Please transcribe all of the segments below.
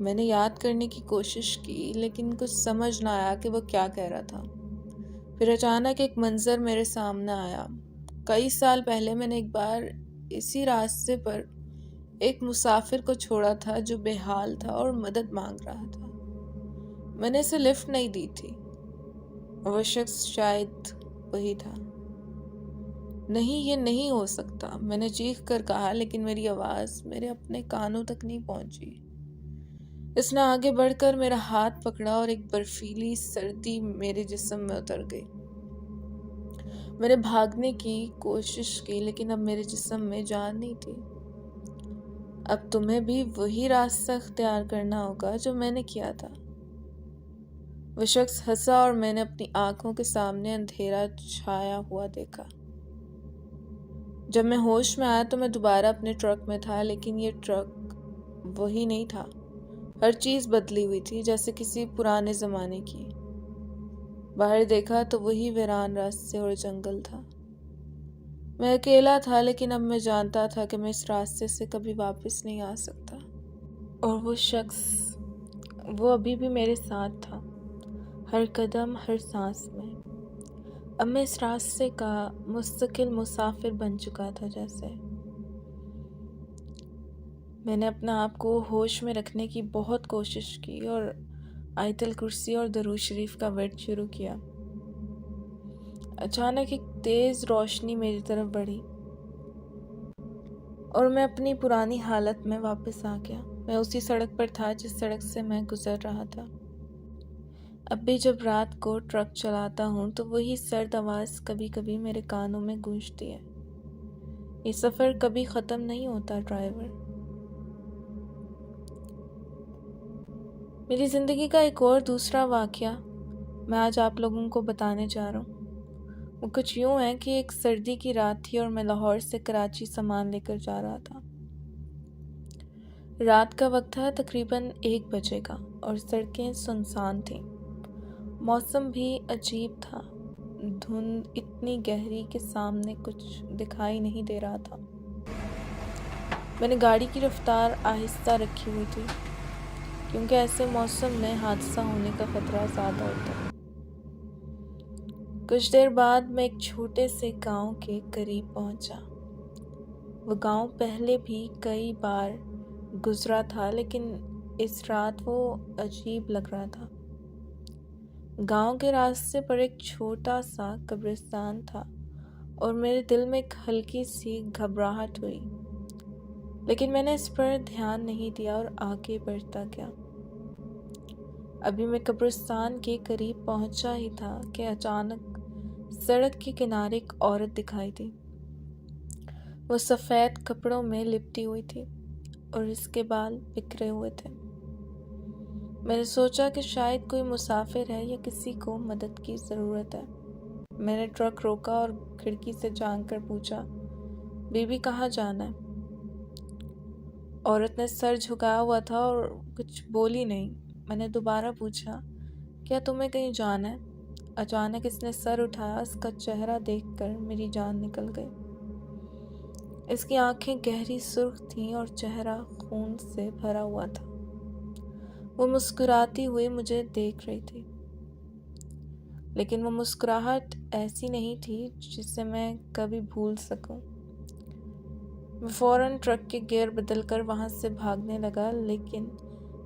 میں نے یاد کرنے کی کوشش کی لیکن کچھ سمجھ نہ آیا کہ وہ کیا کہہ رہا تھا۔ پھر اچانک ایک منظر میرے سامنے آیا۔ کئی سال پہلے میں نے ایک بار اسی راستے پر ایک مسافر کو چھوڑا تھا جو بے حال تھا اور مدد مانگ رہا تھا۔ میں نے اسے لفٹ نہیں دی تھی۔ وہ شخص شاید وہی تھا۔ نہیں، یہ نہیں ہو سکتا، میں نے چیخ کر کہا، لیکن میری آواز میرے اپنے کانوں تک نہیں پہنچی۔ اس نے آگے بڑھ کر میرا ہاتھ پکڑا اور ایک برفیلی سردی میرے جسم میں اتر گئی۔ میں نے بھاگنے کی کوشش کی لیکن اب میرے جسم میں جان نہیں تھی۔ اب تمہیں بھی وہی راستہ اختیار کرنا ہوگا جو میں نے کیا تھا۔ وہ شخص ہنسا اور میں نے اپنی آنکھوں کے سامنے اندھیرا چھایا ہوا دیکھا۔ جب میں ہوش میں آیا تو میں دوبارہ اپنے ٹرک میں تھا، لیکن یہ ٹرک وہی نہیں تھا۔ ہر چیز بدلی ہوئی تھی، جیسے کسی پرانے زمانے کی۔ باہر دیکھا تو وہی ویران راستے اور جنگل تھا۔ میں اکیلا تھا، لیکن اب میں جانتا تھا کہ میں اس راستے سے کبھی واپس نہیں آ سکتا۔ اور وہ شخص، وہ ابھی بھی میرے ساتھ تھا، ہر قدم، ہر سانس میں۔ اب میں اس راستے کا مستقل مسافر بن چکا تھا جیسے۔ میں نے اپنا آپ کو ہوش میں رکھنے کی بہت کوشش کی اور آیت الکرسی اور درود شریف کا ورد شروع کیا۔ اچانک ایک تیز روشنی میری طرف بڑھی اور میں اپنی پرانی حالت میں واپس آ گیا۔ میں اسی سڑک پر تھا جس سڑک سے میں گزر رہا تھا۔ اب بھی جب رات کو ٹرک چلاتا ہوں تو وہی سرد آواز کبھی کبھی میرے کانوں میں گونجتی ہے۔ یہ سفر کبھی ختم نہیں ہوتا ڈرائیور۔ میری زندگی کا ایک اور دوسرا واقعہ میں آج آپ لوگوں کو بتانے جا رہا ہوں۔ وہ کچھ یوں ہے کہ ایک سردی کی رات تھی اور میں لاہور سے کراچی سامان لے کر جا رہا تھا۔ رات کا وقت تھا، تقریباً 1 بجے کا، اور سڑکیں سنسان تھیں۔ موسم بھی عجیب تھا، دھند اتنی گہری کہ سامنے کچھ دکھائی نہیں دے رہا تھا۔ میں نے گاڑی کی رفتار آہستہ رکھی ہوئی تھی کیونکہ ایسے موسم میں حادثہ ہونے کا خطرہ زیادہ ہوتا ہے۔ کچھ دیر بعد میں ایک چھوٹے سے گاؤں کے قریب پہنچا۔ وہ گاؤں پہلے بھی کئی بار گزرا تھا، لیکن اس رات وہ عجیب لگ رہا تھا۔ گاؤں کے راستے پر ایک چھوٹا سا قبرستان تھا اور میرے دل میں ایک ہلکی سی گھبراہٹ ہوئی، لیکن میں نے اس پر دھیان نہیں دیا اور آگے بڑھتا گیا۔ ابھی میں قبرستان کے قریب پہنچا ہی تھا کہ اچانک سڑک کے کنارے ایک عورت دکھائی دی۔ وہ سفید کپڑوں میں لپٹی ہوئی تھی اور اس کے بال بکھرے ہوئے تھے۔ میں نے سوچا کہ شاید کوئی مسافر ہے یا کسی کو مدد کی ضرورت ہے۔ میں نے ٹرک روکا اور کھڑکی سے جھانک کر پوچھا، بی بی کہاں جانا ہے؟ عورت نے سر جھکایا ہوا تھا اور کچھ بولی نہیں۔ میں نے دوبارہ پوچھا، کیا تمہیں کہیں جانا ہے؟ اچانک اس نے سر اٹھایا۔ اس کا چہرہ دیکھ کر میری جان نکل گئی۔ اس کی آنکھیں گہری سرخ تھیں اور چہرہ خون سے بھرا ہوا تھا۔ وہ مسکراتی ہوئی مجھے دیکھ رہی تھی، لیکن وہ مسکراہٹ ایسی نہیں تھی جسے میں کبھی بھول سکوں۔ میں فوراً ٹرک کے گیئر بدل کر وہاں سے بھاگنے لگا، لیکن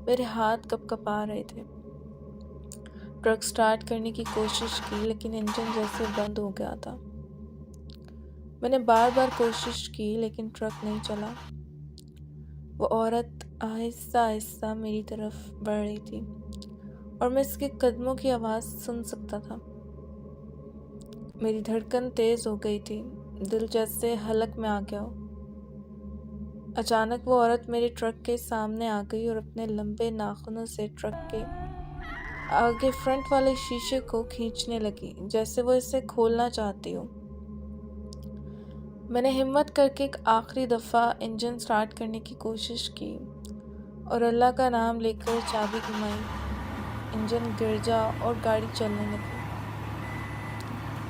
میرے ہاتھ کپ کپا رہے تھے۔ ٹرک سٹارٹ کرنے کی کوشش کی لیکن انجن جیسے بند ہو گیا تھا۔ میں نے بار بار کوشش کی لیکن ٹرک نہیں چلا۔ وہ عورت آہستہ آہستہ میری طرف بڑھ رہی تھی اور میں اس کے قدموں کی آواز سن سکتا تھا۔ میری دھڑکن تیز ہو گئی تھی، دل جیسے حلق میں آ گیا ہو۔ اچانک وہ عورت میرے ٹرک کے سامنے آ گئی اور اپنے لمبے ناخنوں سے ٹرک کے آگے فرنٹ والے شیشے کو کھینچنے لگی، جیسے وہ اسے کھولنا چاہتی ہو۔ میں نے ہمت کر کے ایک آخری دفعہ انجن سٹارٹ کرنے کی کوشش کی اور اللہ کا نام لے کر چابی گھمائی۔ انجن گرجا اور گاڑی چلنے لگی۔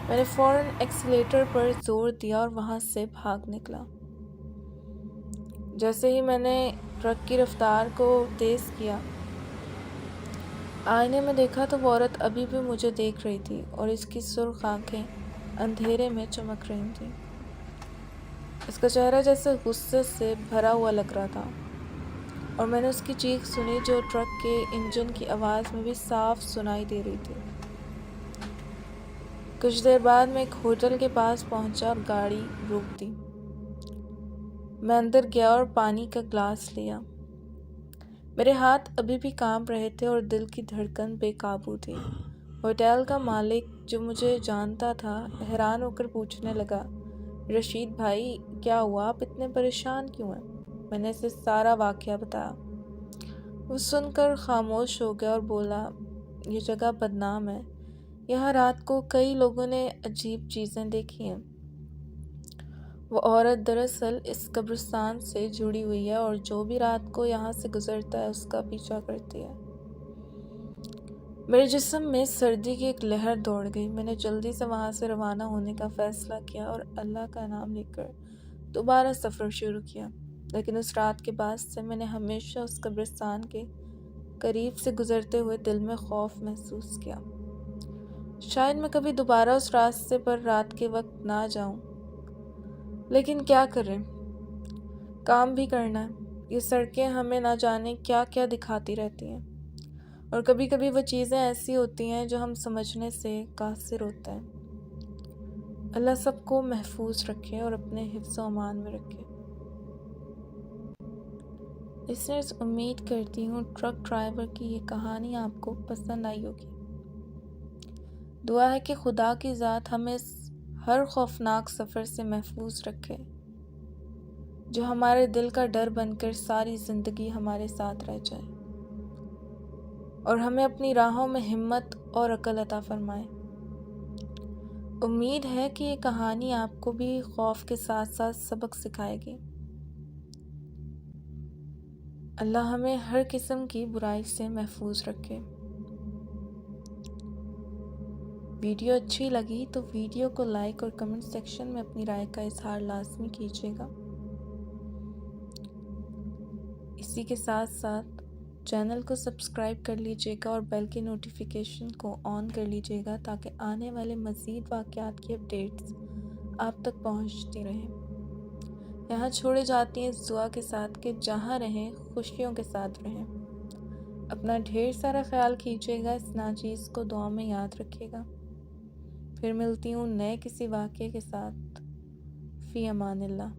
میں نے فوراً ایکسیلیٹر پر زور دیا اور وہاں سے بھاگ نکلا۔ جیسے ہی میں نے ٹرک کی رفتار کو تیز کیا، آئینے میں دیکھا تو وہ عورت ابھی بھی مجھے دیکھ رہی تھی اور اس کی سرخ آنکھیں اندھیرے میں چمک رہی تھیں۔ اس کا چہرہ جیسے غصے سے بھرا ہوا لگ رہا تھا، اور میں نے اس کی چیخ سنی جو ٹرک کے انجن کی آواز میں بھی صاف سنائی دے رہی تھی۔ کچھ دیر بعد میں ایک ہوٹل کے پاس پہنچا اور گاڑی روک دی۔ میں اندر گیا اور پانی کا گلاس لیا۔ میرے ہاتھ ابھی بھی کانپ رہے تھے اور دل کی دھڑکن بے قابو تھی۔ ہوٹل کا مالک جو مجھے جانتا تھا حیران ہو کر پوچھنے لگا، رشید بھائی کیا ہوا، آپ اتنے پریشان کیوں ہیں؟ میں نے اسے سارا واقعہ بتایا۔ وہ سن کر خاموش ہو گیا اور بولا، یہ جگہ بدنام ہے، یہاں رات کو کئی لوگوں نے عجیب چیزیں دیکھی ہیں۔ وہ عورت دراصل اس قبرستان سے جڑی ہوئی ہے اور جو بھی رات کو یہاں سے گزرتا ہے اس کا پیچھا کرتی ہے۔ میرے جسم میں سردی کی ایک لہر دوڑ گئی۔ میں نے جلدی سے وہاں سے روانہ ہونے کا فیصلہ کیا اور اللہ کا نام لے کر دوبارہ سفر شروع کیا، لیکن اس رات کے بعد سے میں نے ہمیشہ اس قبرستان کے قریب سے گزرتے ہوئے دل میں خوف محسوس کیا۔ شاید میں کبھی دوبارہ اس راستے پر رات کے وقت نہ جاؤں، لیکن کیا کریں، کام بھی کرنا ہے۔ یہ سڑکیں ہمیں نہ جانے کیا کیا دکھاتی رہتی ہیں، اور کبھی کبھی وہ چیزیں ایسی ہوتی ہیں جو ہم سمجھنے سے قاصر ہوتے ہیں۔ اللہ سب کو محفوظ رکھے اور اپنے حفظ و امان میں رکھے۔ لسنرز، امید کرتی ہوں ٹرک ڈرائیور کی یہ کہانی آپ کو پسند آئی ہوگی۔ دعا ہے کہ خدا کی ذات ہمیں اس ہر خوفناک سفر سے محفوظ رکھے جو ہمارے دل کا ڈر بن کر ساری زندگی ہمارے ساتھ رہ جائے، اور ہمیں اپنی راہوں میں ہمت اور عقل عطا فرمائے۔ امید ہے کہ یہ کہانی آپ کو بھی خوف کے ساتھ ساتھ سبق سکھائے گی۔ اللہ ہمیں ہر قسم کی برائی سے محفوظ رکھے۔ ویڈیو اچھی لگی تو ویڈیو کو لائک اور کمنٹ سیکشن میں اپنی رائے کا اظہار لازمی کیجیے گا۔ اسی کے ساتھ ساتھ چینل کو سبسکرائب کر لیجیے گا اور بیل کی نوٹیفیکیشن کو آن کر لیجیے گا تاکہ آنے والے مزید واقعات کی اپڈیٹس آپ تک پہنچتی رہیں۔ یہاں چھوڑے جاتی ہیں اس دعا کے ساتھ کہ جہاں رہیں خوشیوں کے ساتھ رہیں۔ اپنا ڈھیر سارا خیال کیجیے گا، اس ناچیز کو دعا میں یاد رکھیے گا۔ پھر ملتی ہوں نئے کسی واقعے کے ساتھ۔ فی امان اللہ۔